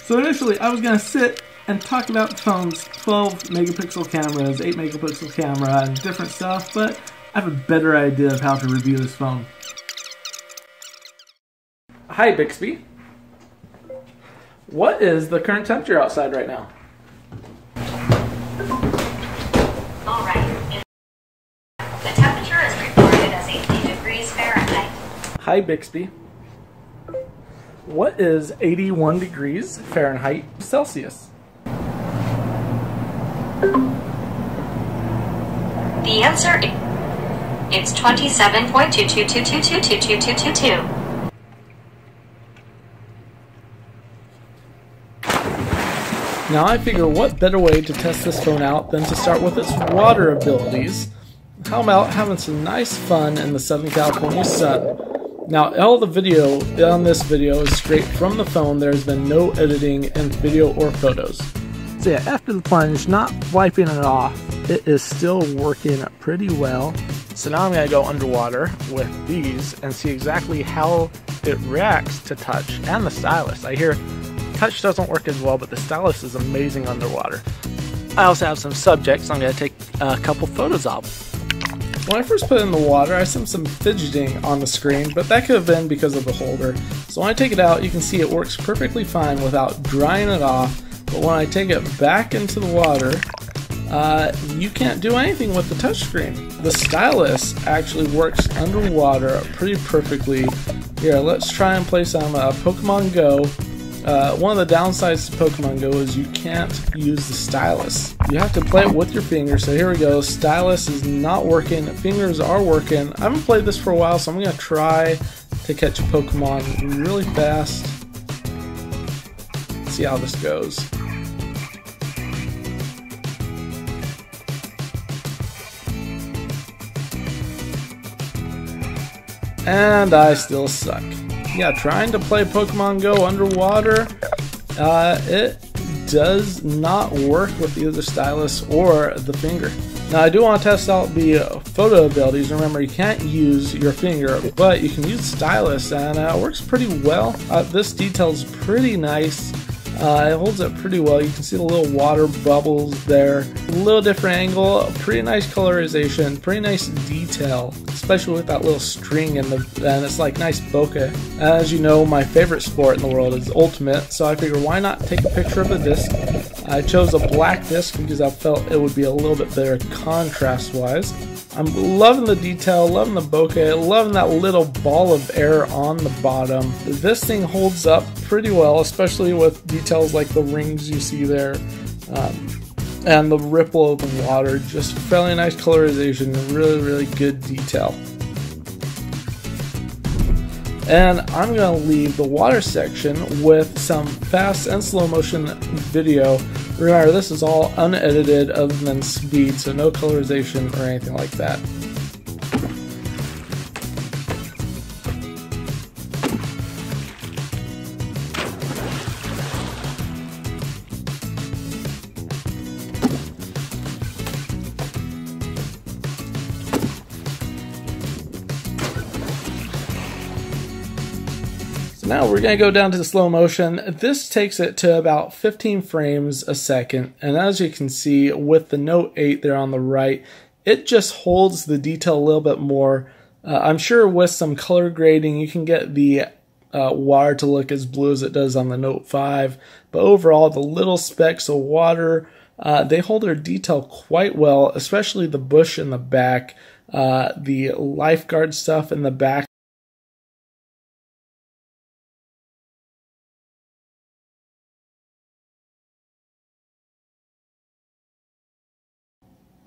So initially I was going to sit and talk about the phone's 12 megapixel cameras, 8 megapixel camera, and different stuff, but I have a better idea of how to review this phone. Hi Bixby. What is the current temperature outside right now? Alright. The temperature is recorded as 80 degrees Fahrenheit. Hi Bixby. What is 81 degrees Fahrenheit Celsius? The answer is 27.222222222. Now I figure what better way to test this phone out than to start with its water abilities. How about having some nice fun in the Southern California sun? Now all the video on this video is straight from the phone. There's been no editing in video or photos. So yeah, after the plunge, not wiping it off, it is still working pretty well. So now I'm going to go underwater with these and see exactly how it reacts to touch and the stylus. I hear touch doesn't work as well, but the stylus is amazing underwater. I also have some subjects I'm going to take a couple photos of. When I first put it in the water, I sent some fidgeting on the screen, but that could have been because of the holder. So when I take it out, you can see it works perfectly fine without drying it off, but when I take it back into the water, you can't do anything with the touchscreen. The stylus actually works underwater pretty perfectly. Here, let's try and play some Pokemon Go. One of the downsides to Pokemon Go is you can't use the stylus. You have to play it with your fingers. So here we go. Stylus is not working. Fingers are working. I haven't played this for a while, so I'm going to try to catch a Pokemon really fast. See how this goes. And I still suck. Yeah, trying to play Pokemon Go underwater, it does not work with either the stylus or the finger. Now I do want to test out the photo abilities. Remember, you can't use your finger, but you can use stylus, and it works pretty well. This detail is pretty nice. It holds up pretty well. You can see the little water bubbles there. A little different angle, pretty nice colorization, pretty nice detail, especially with that little string and it's like nice bokeh. As you know, my favorite sport in the world is Ultimate, so I figured why not take a picture of the disc. I chose a black disc because I felt it would be a little bit better contrast-wise. I'm loving the detail, loving the bokeh, loving that little ball of air on the bottom. This thing holds up pretty well, especially with details like the rings you see there, and the ripple of the water. Just fairly nice colorization, really, really good detail. And I'm going to leave the water section with some fast and slow motion video. Remember, this is all unedited other than speed, so no colorization or anything like that. Now we're going to go down to the slow motion. This takes it to about 15 frames a second, and as you can see with the Note 8 there on the right, it just holds the detail a little bit more. I'm sure with some color grading you can get the water to look as blue as it does on the Note 5, but overall the little specks of water, they hold their detail quite well, especially the bush in the back, the lifeguard stuff in the back.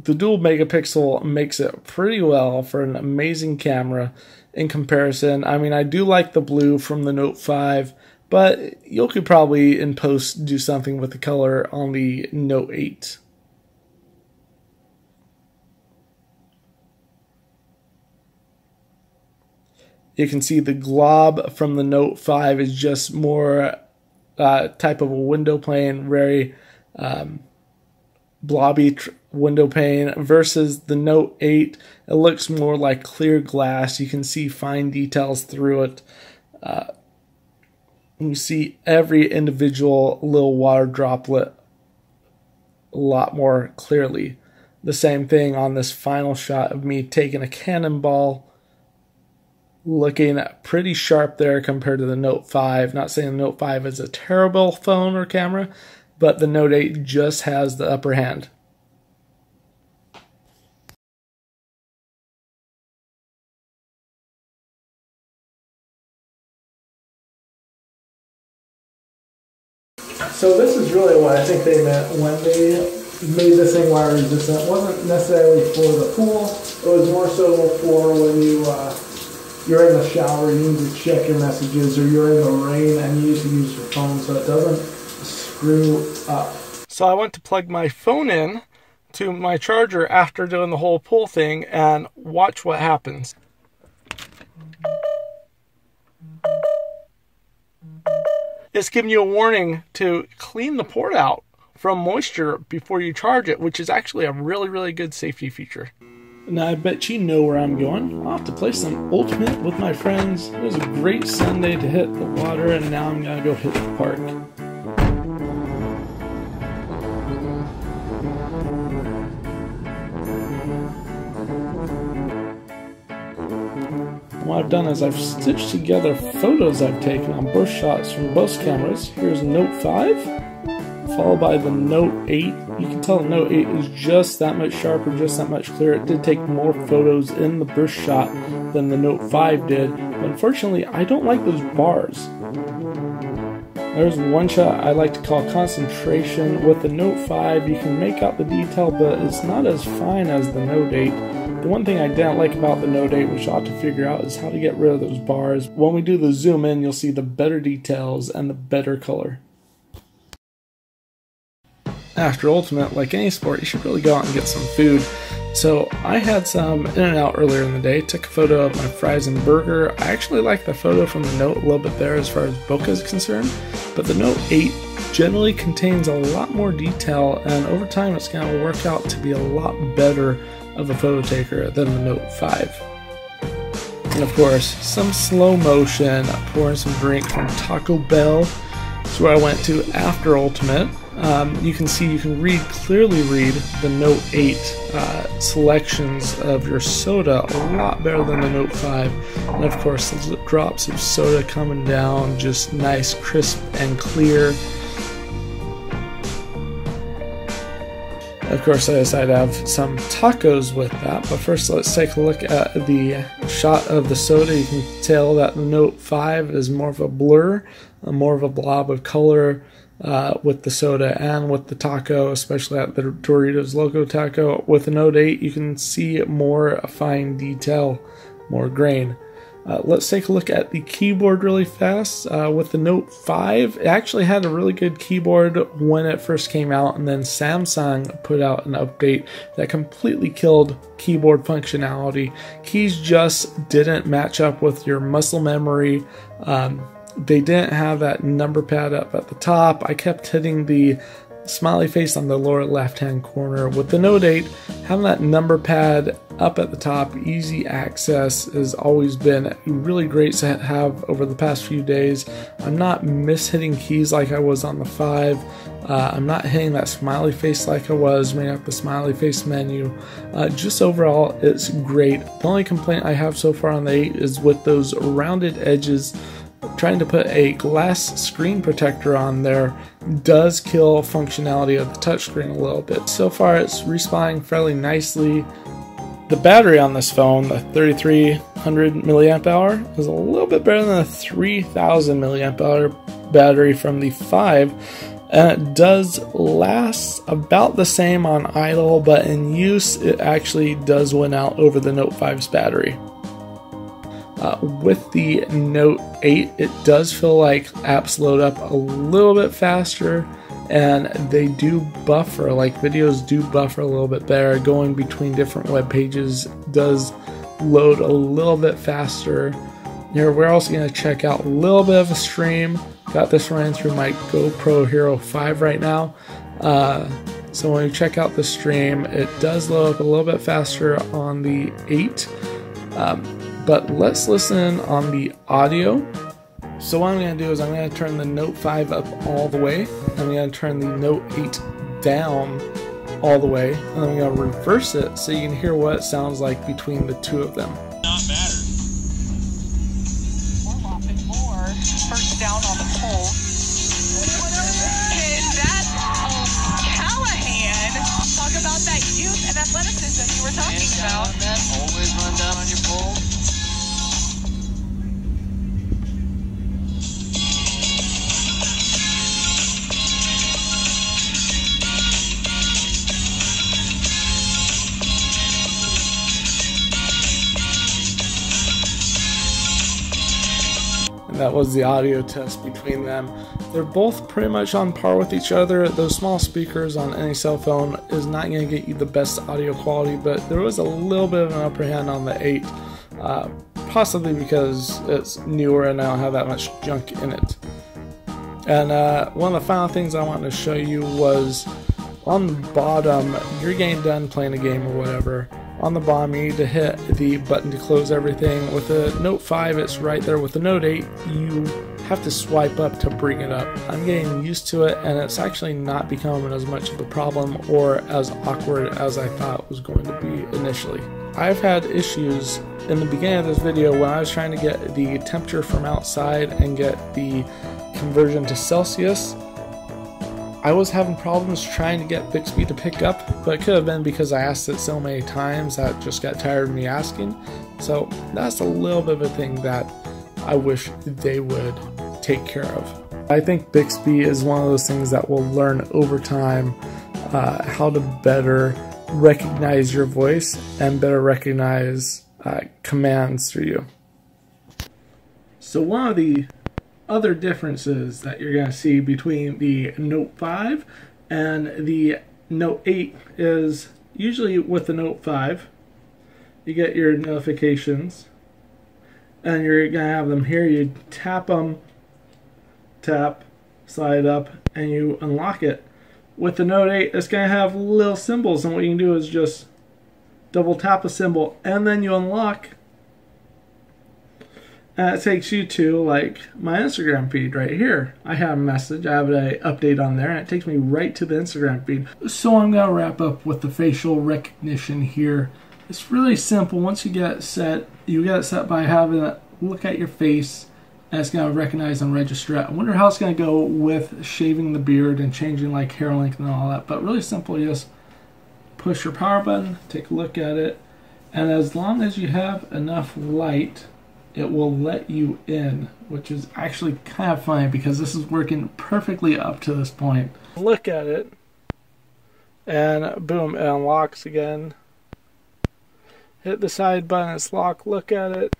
The dual megapixel makes it pretty well for an amazing camera in comparison. I mean, I do like the blue from the Note 5, but you could probably in post do something with the color on the Note 8. You can see the glob from the Note 5 is just more type of a window pane, very blobby window pane, versus the Note 8. It looks more like clear glass. You can see fine details through it. You see every individual little water droplet a lot more clearly. The same thing on this final shot of me taking a cannonball, looking pretty sharp there compared to the Note 5. Not saying the Note 5 is a terrible phone or camera, but the Note 8 just has the upper hand. So this is really what I think they meant when they made this thing water resistant. It wasn't necessarily for the pool. It was more so for when you're in the shower, you need to check your messages, or you're in the rain and you need to use your phone so it doesn't screw up. So I went to plug my phone in to my charger after doing the whole pool thing and watch what happens. It's giving you a warning to clean the port out from moisture before you charge it, which is actually a really, really good safety feature. Now, I bet you know where I'm going. I'll have to play some Ultimate with my friends. It was a great Sunday to hit the water, and now I'm going to go hit the park. What I've done is I've stitched together photos I've taken on both shots from both cameras. Here's Note 5, followed by the Note 8. You can tell the Note 8 is just that much sharper, just that much clearer. It did take more photos in the burst shot than the Note 5 did, but unfortunately I don't like those bars. There's one shot I like to call concentration. With the Note 5 you can make out the detail, but it's not as fine as the Note 8. The one thing I didn't like about the Note 8, which I ought to figure out, is how to get rid of those bars. When we do the zoom in, you'll see the better details and the better color. After Ultimate, like any sport, you should really go out and get some food. So I had some In-N-Out earlier in the day, took a photo of my fries and burger. I actually like the photo from the Note a little bit better as far as bokeh is concerned, but the Note 8 generally contains a lot more detail, and over time it's going to work out to be a lot better of a photo taker than the Note 5. And of course, some slow motion, pouring some drink from Taco Bell. That's where I went to after Ultimate. You can see, you can clearly read the Note 8 selections of your soda a lot better than the Note 5. And of course, those drops of soda coming down, just nice, crisp, and clear. Of course, I decided to have some tacos with that, but first let's take a look at the shot of the soda. You can tell that the Note 5 is more of a blur, more of a blob of color with the soda and with the taco, especially at the Doritos Loco Taco. With the Note 8, you can see more fine detail, more grain. Let's take a look at the keyboard really fast. With the Note 5, it actually had a really good keyboard when it first came out, and then Samsung put out an update that completely killed keyboard functionality. Keys just didn't match up with your muscle memory. They didn't have that number pad up at the top. I kept hitting the smiley face on the lower left hand corner. With the Note 8, having that number pad up at the top, easy access, has always been really great to have over the past few days. I'm not mishitting keys like I was on the 5. I'm not hitting that smiley face like I was, bringing up the smiley face menu. Just overall, it's great. The only complaint I have so far on the 8 is with those rounded edges. Trying to put a glass screen protector on there does kill functionality of the touchscreen a little bit. So far it's responding fairly nicely. The battery on this phone, the 3300 milliamp hour, is a little bit better than the 3000 milliamp hour battery from the 5, and it does last about the same on idle, but in use it actually does win out over the Note 5's battery. With the Note 8, it does feel like apps load up a little bit faster, and they do buffer, like videos do buffer a little bit better. Going between different web pages does load a little bit faster. Here, we're also going to check out a little bit of a stream. Got this running through my GoPro Hero 5 right now. So when you check out the stream, it does load up a little bit faster on the 8. But let's listen on the audio. So what I'm going to do is I'm going to turn the Note 5 up all the way. I'm going to turn the Note 8 down all the way. And I'm going to reverse it so you can hear what it sounds like between the two of them. Not matter. Mohr, first down on the pole. And that, Callahan, talk about that youth and athleticism you were talking about. Always run down on your pole. And that was the audio test between them. They're both pretty much on par with each other. Those small speakers on any cell phone is not going to get you the best audio quality, but there was a little bit of an upper hand on the 8, possibly because it's newer and I don't have that much junk in it. And one of the final things I wanted to show you was on the bottom, you're getting done playing a game or whatever. On the bottom, you need to hit the button to close everything. With the Note 5, it's right there. With the Note 8, you have to swipe up to bring it up. I'm getting used to it, and it's actually not becoming as much of a problem or as awkward as I thought it was going to be initially. I've had issues in the beginning of this video when I was trying to get the temperature from outside and get the conversion to Celsius. I was having problems trying to get Bixby to pick up, but it could have been because I asked it so many times that just got tired of me asking. So that's a little bit of a thing that I wish they would take care of. I think Bixby is one of those things that we'll learn over time how to better recognize your voice and better recognize commands through you. So one of the other differences that you're going to see between the Note 5 and the Note 8 is usually with the Note 5 you get your notifications and you're going to have them here. You tap them, tap, slide up, and you unlock it. With the Note 8 it's going to have little symbols, and what you can do is just double tap a symbol and then you unlock. And it takes you to like my Instagram feed right here. I have a message, I have an update on there, and it takes me right to the Instagram feed. So I'm going to wrap up with the facial recognition here. It's really simple. Once you get it set, you get it set by having it look at your face, and it's going to recognize and register it. I wonder how it's going to go with shaving the beard and changing like hair length and all that. But really simple, you just push your power button, take a look at it, and as long as you have enough light, it will let you in, which is actually kind of funny because this is working perfectly up to this point. Look at it, and boom, it unlocks again. Hit the side button, it's locked, look at it,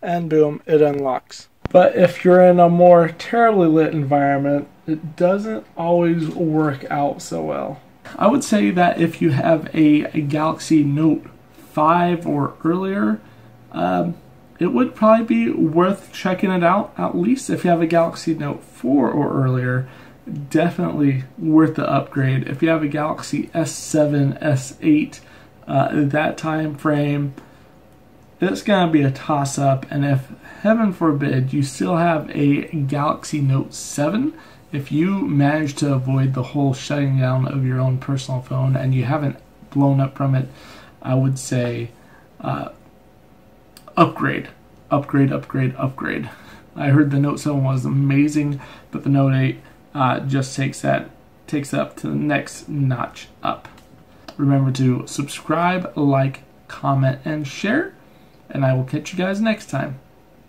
and boom, it unlocks. But if you're in a more terribly lit environment, it doesn't always work out so well. I would say that if you have a Galaxy Note 5 or earlier, it would probably be worth checking it out. At least if you have a Galaxy Note 4 or earlier, definitely worth the upgrade. If you have a Galaxy S7, S8, that time frame, it's going to be a toss-up. And if, heaven forbid, you still have a Galaxy Note 7, if you manage to avoid the whole shutting down of your own personal phone and you haven't blown up from it, I would say upgrade. I heard the Note 7 was amazing, but the Note 8 just takes up to the next notch up. Remember to subscribe, like, comment, and share, and I will catch you guys next time.